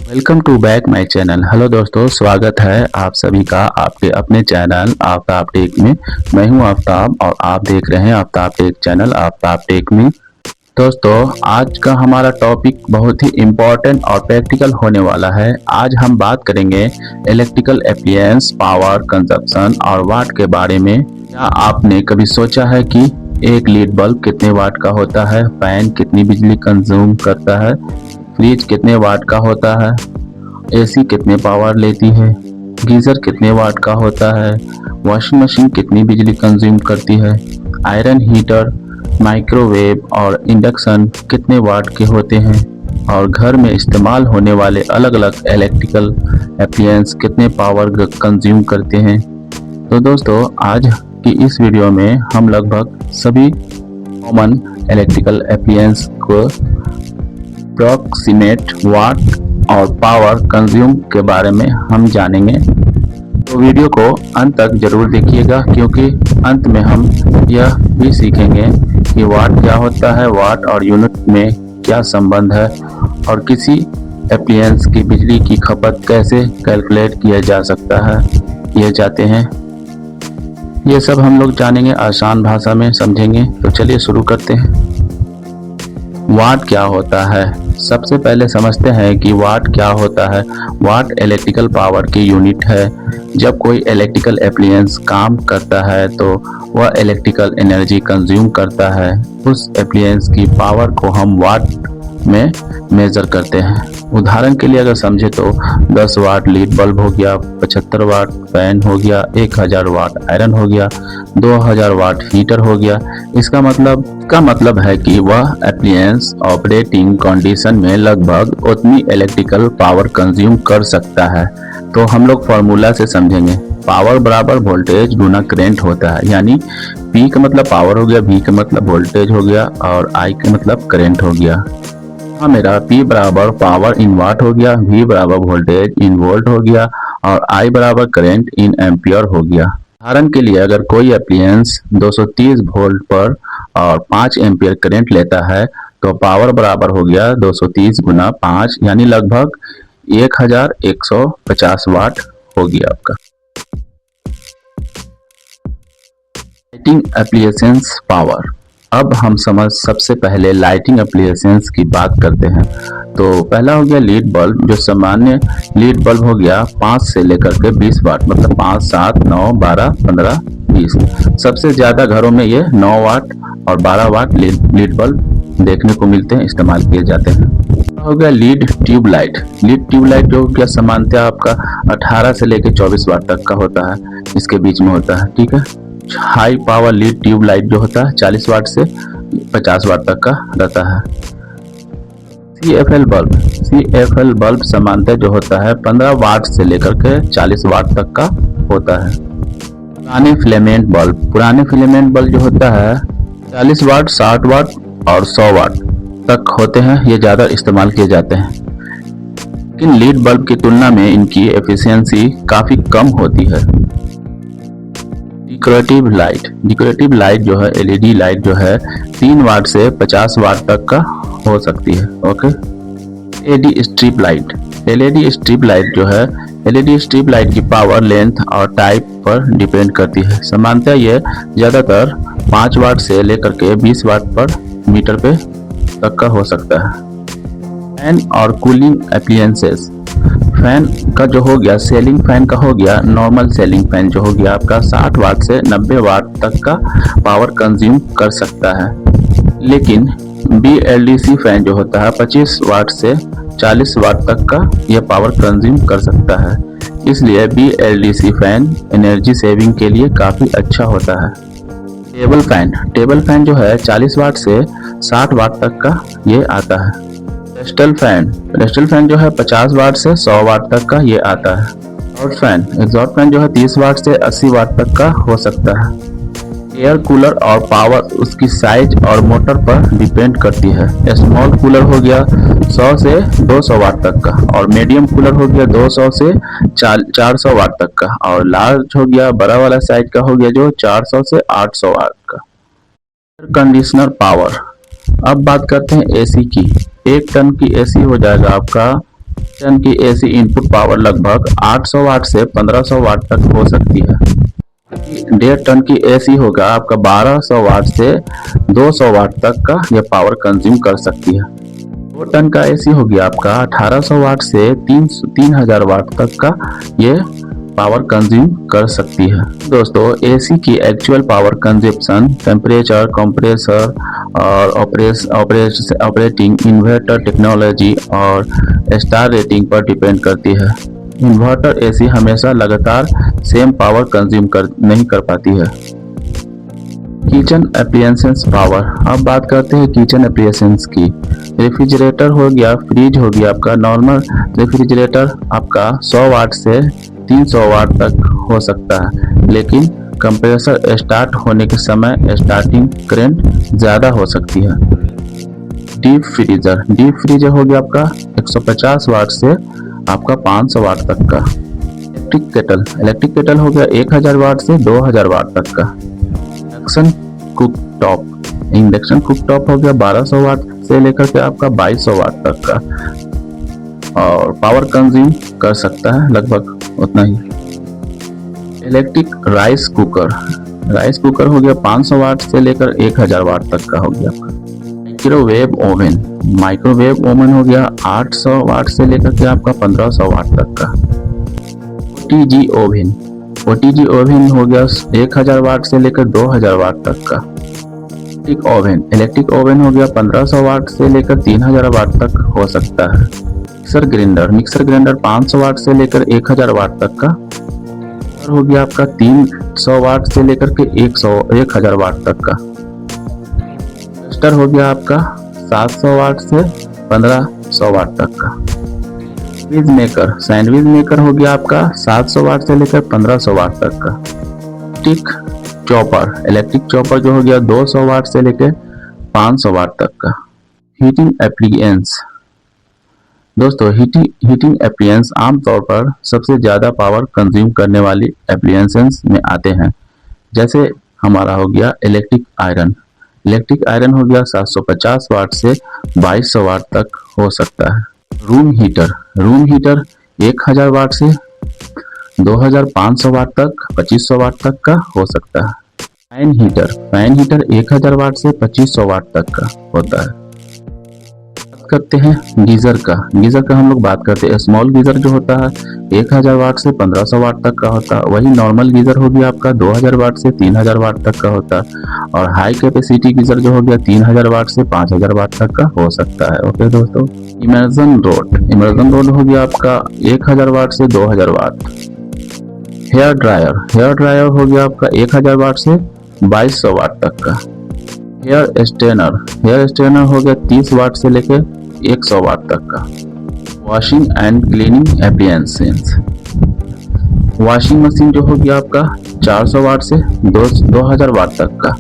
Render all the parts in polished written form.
Welcome to back my channel. Hello दोस्तों, स्वागत है आप सभी का आपके अपने चैनल आफ्ताब टेक में। मैं हूं आफ्ताब और आप देख रहे हैं Aftab tech channel Aftab tech में। दोस्तों, आज का हमारा टॉपिक बहुत ही इम्पोर्टेंट और प्रैक्टिकल होने वाला है। आज हम बात करेंगे इलेक्ट्रिकल एप्लायंस, पावर कंजप्शन और वाट के बारे में। क्या आपने कभी सोचा है कि एक लीड बल्ब कितने वाट का होता है, फैन कितनी बिजली कंज्यूम करता है, फ्रिज कितने वाट का होता है, एसी कितने पावर लेती है, गीजर कितने वाट का होता है, वॉशिंग मशीन कितनी बिजली कंज्यूम करती है, आयरन हीटर, माइक्रोवेव और इंडक्शन कितने वाट के होते हैं, और घर में इस्तेमाल होने वाले अलग अलग इलेक्ट्रिकल एप्लायंस कितने पावर कंज्यूम करते हैं। तो दोस्तों, आज की इस वीडियो में हम लगभग सभी कॉमन इलेक्ट्रिकल एप्लायंस को अप्रॉक्सीमेट वाट और पावर कंज्यूम के बारे में हम जानेंगे। तो वीडियो को अंत तक जरूर देखिएगा, क्योंकि अंत में हम यह भी सीखेंगे कि वाट क्या होता है, वाट और यूनिट में क्या संबंध है, और किसी एप्लायंस की बिजली की खपत कैसे कैलकुलेट किया जा सकता है, किए जाते हैं। ये सब हम लोग जानेंगे, आसान भाषा में समझेंगे। तो चलिए शुरू करते हैं। वाट क्या होता है? सबसे पहले समझते हैं कि वाट क्या होता है। वाट इलेक्ट्रिकल पावर की यूनिट है। जब कोई इलेक्ट्रिकल एप्लायंस काम करता है तो वह इलेक्ट्रिकल एनर्जी कंज्यूम करता है। उस एप्लायंस की पावर को हम वाट में मेजर करते हैं। उदाहरण के लिए अगर समझे तो 10 वाट लीड बल्ब हो गया, 75 वाट फैन हो गया, 1000 वाट आयरन हो गया, 2000 वाट हीटर हो गया। इसका मतलब है कि वह एप्लायंस ऑपरेटिंग कंडीशन में लगभग उतनी इलेक्ट्रिकल पावर कंज्यूम कर सकता है। तो हम लोग फॉर्मूला से समझेंगे। पावर बराबर वोल्टेज गुना करंट होता है, यानी P का मतलब पावर हो गया, V का मतलब वोल्टेज हो गया और I का मतलब करंट हो गया। मेरा P बराबर पावर इन वाट हो गया, V बराबर वोल्टेज इन वोल्ट हो गया और I बराबर करंट इन एम्पियर हो गया। उदाहरण के लिए अगर कोई एप्लायंस 230 वोल्ट पर और 5 एम्पियर करंट लेता है तो पावर बराबर हो गया 230 गुना 5, यानी लगभग 1150 वाट हो गया आपका। Lighting appliance power. अब हम सबसे पहले लाइटिंग एप्लायंस की बात करते हैं। तो पहला हो गया लीड बल्ब। जो सामान्य लीड बल्ब हो गया 5 से लेकर के 20 वाट, मतलब 5, 7, 9, 12, 15, 20। सबसे ज्यादा घरों में ये 9 वाट और 12 वाट लीड बल्ब देखने को मिलते हैं, इस्तेमाल किए जाते हैं। हो गया लीड ट्यूबलाइट। लीड ट्यूबलाइट जो क्या सामान्यतः आपका 18 से लेकर 24 वाट तक का होता है, इसके बीच में होता है। ठीक है। हाई पावर लीड ट्यूबलाइट जो होता है 40 वाट से 50 वाट तक का रहता है। CFL बल्ब सामान्यतः जो होता है 15 वाट से लेकर के 40 वाट तक का होता है। पुराने फिलामेंट बल्ब जो होता है 40 वाट, 60 वाट और 100 वाट तक होते हैं। ये ज्यादा इस्तेमाल किए जाते हैं, लेकिन लीड बल्ब की तुलना में इनकी एफिशिएंसी काफी कम होती है। डेकोरेटिव लाइट जो है, LED लाइट जो है 3 वाट से 50 वाट तक का हो सकती है। ओके। LED स्ट्रिप लाइट जो है, LED स्ट्रिप लाइट की पावर लेंथ और टाइप पर डिपेंड करती है। सामान्यतः यह ज्यादातर 5 वाट से लेकर के 20 वाट पर मीटर पे तक का हो सकता है। फैन और कूलिंग एप्लायंसेस। फैन का जो हो गया, सीलिंग फैन का हो गया, नॉर्मल सीलिंग फैन जो हो गया आपका 60 वाट से 90 वाट तक का पावर कंज्यूम कर सकता है। लेकिन BLDC फैन जो होता है 25 वाट से 40 वाट तक का यह पावर कंज्यूम कर सकता है। इसलिए BLDC फैन एनर्जी सेविंग के लिए काफी अच्छा होता है। टेबल फैन जो है 40 वाट से 60 वाट तक का ये आता है। रेस्टल फैन जो है 50 वाट से 100 वाट तक का ये आता है। एग्जॉस्ट फैन जो है 30 वाट से 80 वाट तक का हो सकता है। एयर कूलर और पावर उसकी साइज और मोटर पर डिपेंड करती है। स्मॉल कूलर हो गया 100 से 200 वाट तक का, और मीडियम कूलर हो गया 200 से 400 वाट तक का, और लार्ज हो गया बड़ा वाला साइज का हो गया जो 400 से 800 वाट का। Air conditioner power. अब बात करते हैं एसी की। 1 टन की एसी हो जाएगा आपका टन की एसी इनपुट पावर लगभग 800 वाट से 1500 वाट तक हो सकती है। 1.5 टन की एसी होगा आपका 1200 वाट से 200 वाट तक का यह पावर कंज्यूम कर सकती है। 2 टन का एसी हो गया आपका 1800 वाट से 3000 वाट तक का ये पावर कंज्यूम कर सकती है। दोस्तों, एसी की actual power consumption temperature, compressor और ऑपरेटिंग इन्वर्टर टेक्नोलॉजी और स्टार रेटिंग पर डिपेंड करती है। इन्वर्टर एसी हमेशा लगातार सेम पावर कंज्यूम नहीं कर पाती है। किचन एप्लियंसेस पावर, अब बात करते हैं किचन एप्लियंसेस की। रेफ्रिजरेटर हो गया, फ्रिज हो गया आपका। नॉर्मल रेफ्रिजरेटर आपका 100 वाट से 300 वाट तक हो सकता है, लेकिन कंप्रेसर स्टार्ट होने के समय स्टार्टिंग करंट ज़्यादा हो सकती है। डीप फ्रीजर हो गया आपका 150 वाट से आपका 500 वाट तक का। इलेक्ट्रिक केटल हो गया 1000 वाट से 2000 वाट तक का। इंडक्शन कुकटॉप हो गया 1200 वाट से लेकर के आपका 2200 वाट तक का, और पावर कंज्यूम कर सकता है लगभग उतना ही। इलेक्ट्रिक राइस कुकर हो गया 500 वाट से लेकर 1000 वाट तक का हो गया आपका। माइक्रोवेव ओवन हो गया 800 वाट से लेकर के आपका 1500 वाट तक का। ओटीजी ओवन हो गया 1000 वाट से लेकर 2000 वाट तक का। इलेक्ट्रिक ओवन हो गया 1500 वाट से लेकर 3000 वाट तक हो सकता है। मिक्सर ग्राइंडर 500 वाट से लेकर 1000 वाट तक का हो गया आपका 300 वाट से लेकर के 1000 वाट तक का। टोस्टर हो गया आपका 700 वाट से 1500 वाट तक का। सैंडविच मेकर हो गया आपका 700 वाट से लेकर 1500 वाट तक का। इलेक्ट्रिक चॉपर जो हो गया 200 वाट से लेकर 500 वाट तक का। हीटिंग एप्लियंस, दोस्तों हीटिंग एप्लियंस आमतौर पर सबसे ज़्यादा पावर कंज्यूम करने वाली एप्लियंसेस में आते हैं। जैसे हमारा हो गया इलेक्ट्रिक आयरन हो गया 750 वाट से 2200 वाट तक हो सकता है। रूम हीटर 1000 वाट से 2500 वाट तक 2500 वाट तक का हो सकता है। फैन हीटर 1000 वाट से 2500 वाट तक का होता है। करते हैं गीजर का हम लोग बात करते हैं। स्मॉल गीजर जो होता है 1000 वाट से 1500 वाट तक का होता है। वही नॉर्मल गीजर हो गया आपका 2000 वाट से 3000 वाट तक का होता है। और हाई कैपेसिटी गीजर जो हो गया 3000 वाट से 5000 वाट तक का हो सकता है। ओके दोस्तों, इमर्जन रोड हो गया आपका 1000 वाट से 2000 वाट। हेयर ड्रायर हो गया आपका 1000 वाट से 2200 वाट तक का। हेयर स्ट्रेनर हो गया 30 वाट से लेकर 100 वाट तक का। Washing and cleaning appliances, washing machine जो हो गया आपका 400 वाट से 2000 वाट तक का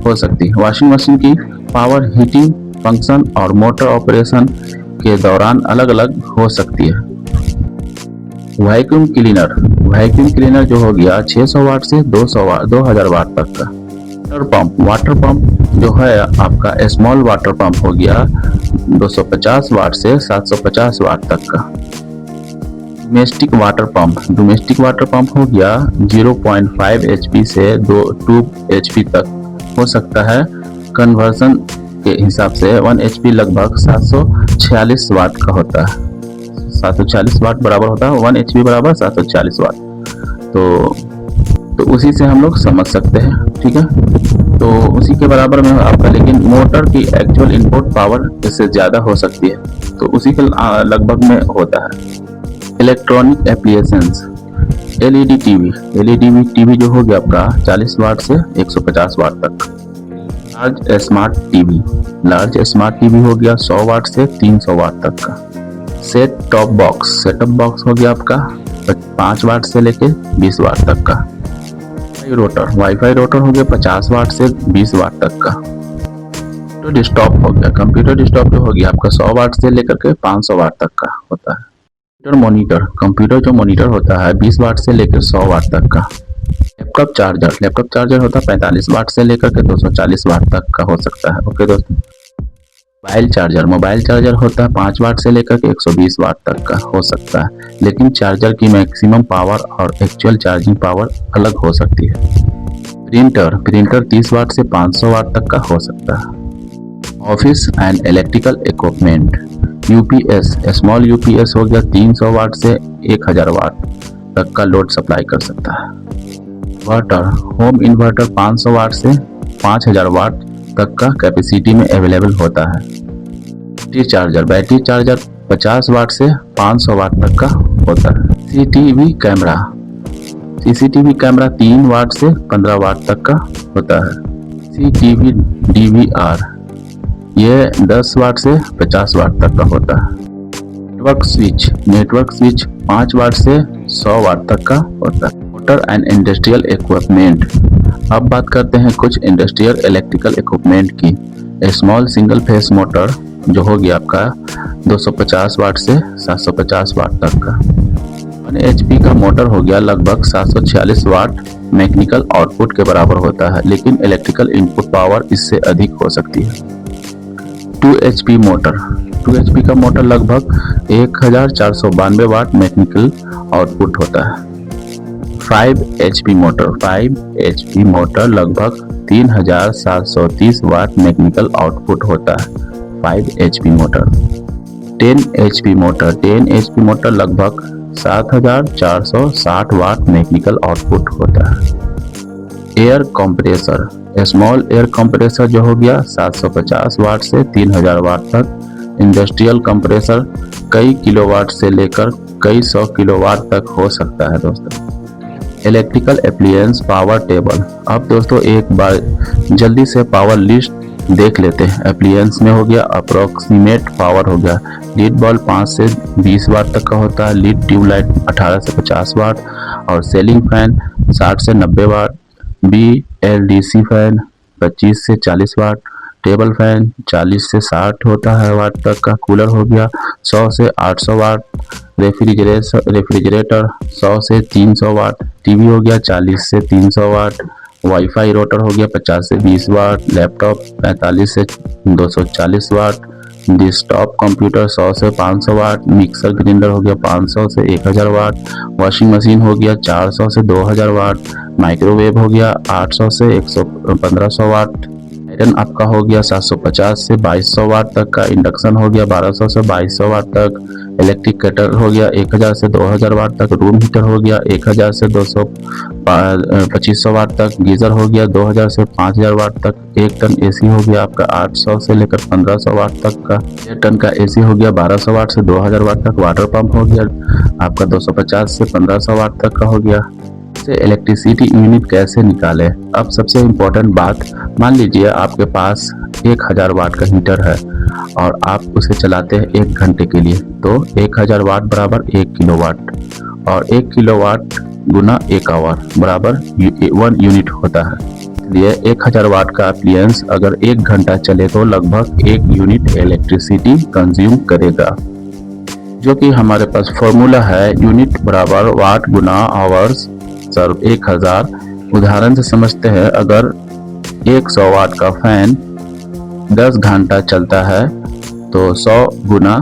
हो सकती है। वॉशिंग मशीन की पावर हीटिंग फंक्शन और मोटर ऑपरेशन के दौरान अलग अलग हो सकती है। वैक्यूम क्लीनर जो हो गया 600 वाट से 2000 वाट तक का। वाटर पंप जो है आपका स्मॉल वाटर पंप हो गया 250 वाट से 750 वाट तक का। डोमेस्टिक वाटर पंप हो गया 0.5 HP से 2 HP तक हो सकता है। कन्वर्जन के हिसाब से 1 HP लगभग 746 वाट का होता है। 740 वाट बराबर होता है 1 HP बराबर 740 वाट। तो उसी से हम लोग समझ सकते हैं, ठीक है। तो उसी के बराबर में आपका, लेकिन मोटर की एक्चुअल इनपुट पावर इससे ज़्यादा हो सकती है, तो उसी के लगभग में होता है। इलेक्ट्रॉनिक एप्लियंसेस, LED टीवी जो हो गया आपका 40 वाट से 150 वाट तक। लार्ज स्मार्ट टीवी हो गया 100 वाट से 300 वाट तक का। सेट टॉप बॉक्स हो गया आपका 5 वाट से लेके 20 वाट तक का। वाईफाई रोटर हो गया 50 वाट से 20 वाट तक का। कंप्यूटर डेस्कटॉप जो हो गया आपका 100 वाट से लेकर के 500 वाट तक का होता है। कंप्यूटर जो मॉनिटर होता है 20 वाट से लेकर 100 वाट तक का। लैपटॉप चार्जर होता है 45 वाट से लेकर के 240 वाट तक का हो सकता है। ओके दोस्तों, मोबाइल चार्जर होता है 5 वाट से लेकर के 120 वाट तक का हो सकता है, लेकिन चार्जर की मैक्सिमम पावर और एक्चुअल चार्जिंग पावर अलग हो सकती है। प्रिंटर 30 वाट से 500 वाट तक का हो सकता है। Office and electrical equipment, UPS, small UPS हो गया 300 वाट से 1000 वाट तक का लोड सप्लाई कर सकता है। इन्वर्टर, होम इन्वर्टर 500 वाट से 5000 वाट तक का कैपेसिटी में अवेलेबल होता है। बैटरी चार्जर 50 वाट से 500 वाट तक का होता है। सीसीटीवी कैमरा 3 वाट से 15 वाट तक का होता है। सीटीवी डीवीआर ये 10 वाट से 50 वाट तक का होता है। नेटवर्क स्विच 5 वाट से 100 वाट तक का होता है। मोटर एंड इंडस्ट्रियल इक्विपमेंट, अब बात करते हैं कुछ इंडस्ट्रियल इलेक्ट्रिकल इक्विपमेंट की। स्मॉल सिंगल फेस मोटर जो हो गया आपका 250 वाट से 750 वाट तक का। 1 HP का मोटर हो गया लगभग 746 वाट मैकेनिकल आउटपुट के बराबर होता है, लेकिन इलेक्ट्रिकल इनपुट पावर इससे अधिक हो सकती है। 2 HP का मोटर लगभग 1492 वाट मैकेनिकल आउटपुट होता है। 5 HP मोटर लगभग 3730 वाट मैकेनिकल आउटपुट होता है। 5 HP मोटर। 10 HP मोटर लगभग 7460 वाट मैकेनिकल आउटपुट होता है। Air compressor, small air compressor जो हो गया 750 वाट से 3000 वाट तक। इंडस्ट्रियल कंप्रेसर कई किलोवाट से लेकर कई 100 किलोवाट तक हो सकता है दोस्तों। इलेक्ट्रिकल एप्लियंस पावर टेबल, अब दोस्तों एक बार जल्दी से पावर लिस्ट देख लेते हैं। एप्लियंस में हो गया अप्रोक्सीमेट पावर हो गया, लीड बल्ब 5 से 20 वाट तक का होता है। लीड ट्यूबलाइट 18 से 50 वाट और सीलिंग फैन 60 से 90 वाट। BLDC फैन 25 से 40 वाट। टेबल फैन 40 से 60 होता है वाट तक का। कूलर हो गया 100 से 800 वाट। रेफ्रिजरेटर 100 से 300 वाट। टीवी हो गया 40 से 300 वाट। वाईफाई राउटर हो गया 50 से 20 वाट। लैपटॉप 45 से 240 वाट। डेस्कटॉप कंप्यूटर 100 से 500 वाट। मिक्सर ग्राइंडर हो गया 500 से 1000 वाट। वॉशिंग मशीन हो गया 400 से 2000 वाट। माइक्रोवेव हो गया 800 से 1500 वाट। आयरन आपका हो गया 750 से 2200 वाट तक का। इंडक्शन हो गया 1200 से 2200 वाट तक। इलेक्ट्रिक केटल हो गया 1000 से 2000 वाट तक। रूम हीटर हो गया 1000 से 2500 वाट तक। गीजर हो गया 2000 से 5000 वाट तक। 1 टन एसी हो गया आपका 800 से लेकर 1500 वाट तक का। 1 टन का एसी हो गया 1200 वाट से 2000 वाट तक। वाटर पंप हो गया आपका 250 से 1500 वाट तक का हो गया। से इलेक्ट्रिसिटी यूनिट कैसे निकालें? अब सबसे इम्पोर्टेंट बात, मान लीजिए आपके पास 1000 वाट का हीटर है और आप उसे चलाते हैं 1 घंटे के लिए, तो 1000 वाट बराबर 1 किलोवाट और 1 किलोवाट गुना 1 आवर बराबर 1 यूनिट होता है। इसलिए 1000 वाट का अप्लायंस अगर 1 घंटा चले तो लगभग 1 यूनिट इलेक्ट्रिसिटी कंज्यूम करेगा, जो कि हमारे पास फॉर्मूला है यूनिट बराबर वाट गुना आवर्स सर्व 1000। उदाहरण से समझते हैं, अगर 100 वाट का फैन 10 घंटा चलता है तो 100 गुना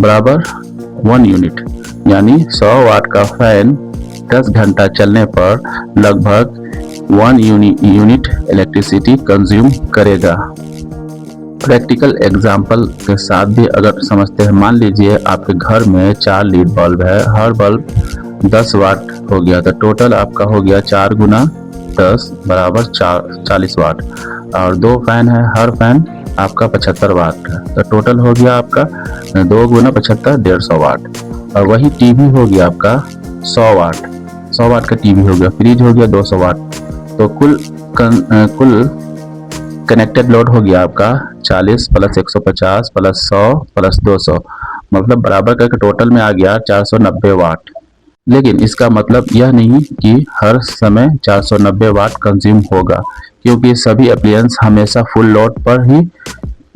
बराबर 1 यूनिट, यानी 100 वाट का फैन 10 घंटा चलने पर लगभग 1 यूनिट इलेक्ट्रिसिटी कंज्यूम करेगा। प्रैक्टिकल एग्जाम्पल के साथ भी अगर समझते हैं, मान लीजिए आपके घर में 4 लीड बल्ब है, हर बल्ब 10 वाट हो गया, तो टोटल आपका हो गया 4 गुना 10 बराबर 40 वाट। और 2 फैन है, हर फैन आपका 75 वाट है, तो टोटल हो गया आपका 2 गुना 75 150 वाट। और वही टीवी हो गया आपका 100 वाट का टीवी हो गया। फ्रिज हो गया 200 वाट, तो कुल कनेक्टेड लोड हो गया आपका 40 प्लस 150 प्लस 100 प्लस 200, मतलब बराबर करके टोटल में आ गया 490 वाट। लेकिन इसका मतलब यह नहीं कि हर समय 490 वाट कंज्यूम होगा, क्योंकि सभी अप्लायंस हमेशा फुल लोड पर ही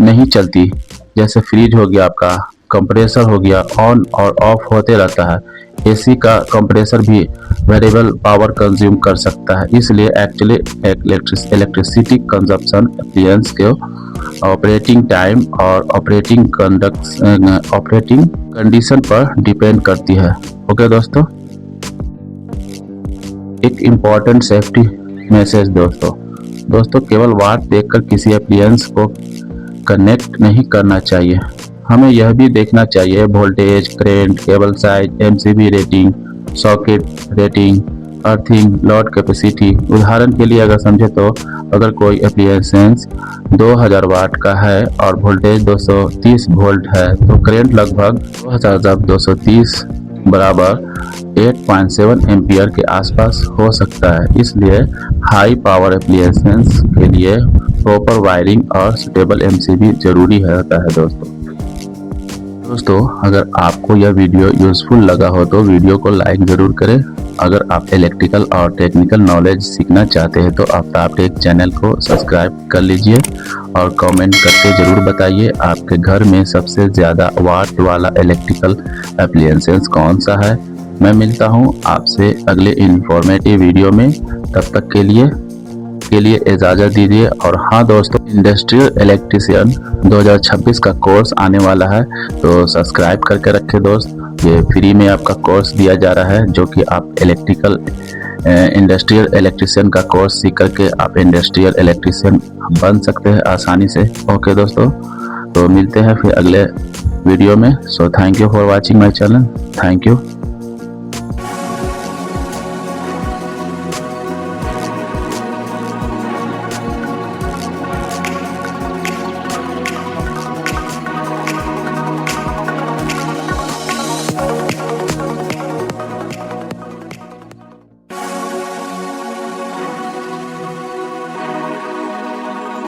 नहीं चलती। जैसे फ्रिज हो गया आपका, कंप्रेसर हो गया, ऑन और ऑफ होते रहता है। एसी का कंप्रेसर भी वेरिएबल पावर कंज्यूम कर सकता है। इसलिए एक्चुअली इलेक्ट्रिसिटी कंजप्शन अप्लायंस को ऑपरेटिंग टाइम और ऑपरेटिंग कंडीशन पर डिपेंड करती है। ओके दोस्तों, एक इम्पॉर्टेंट सेफ्टी मैसेज दोस्तों केवल वाट देखकर किसी एप्लियंस को कनेक्ट नहीं करना चाहिए। हमें यह भी देखना चाहिए voltage, current, cable size, MCB rating, socket rating, earthing, load capacity. उदाहरण के लिए अगर समझे तो अगर कोई एप्लियंस 2000 वाट का है और वोल्टेज 230 वोल्ट है तो करंट लगभग 2230 बराबर 8.7 एम्पियर के आसपास हो सकता है। इसलिए हाई पावर एप्लियंसेस के लिए प्रॉपर वायरिंग और सुटेबल एमसीबी जरूरी होता है दोस्तों अगर आपको यह वीडियो यूजफुल लगा हो तो वीडियो को लाइक जरूर करें। अगर आप इलेक्ट्रिकल और टेक्निकल नॉलेज सीखना चाहते हैं तो आप टॉपटेक चैनल को सब्सक्राइब कर लीजिए और कमेंट करके जरूर बताइए आपके घर में सबसे ज़्यादा वाट वाला इलेक्ट्रिकल एप्लियंसेस कौन सा है। मैं मिलता हूं आपसे अगले इंफॉर्मेटिव वीडियो में, तब तक के लिए इजाज़त दीजिए। और हाँ दोस्तों, इंडस्ट्रियल इलेक्ट्रीशियन 2026 का कोर्स आने वाला है तो सब्सक्राइब करके रखें दोस्त। ये फ्री में आपका कोर्स दिया जा रहा है जो कि आप इंडस्ट्रियल इलेक्ट्रीशियन का कोर्स सीख करके आप इंडस्ट्रियल इलेक्ट्रीशियन बन सकते हैं आसानी से। ओके दोस्तों, तो मिलते हैं फिर अगले वीडियो में। So thank you for watching my channel. Thank you.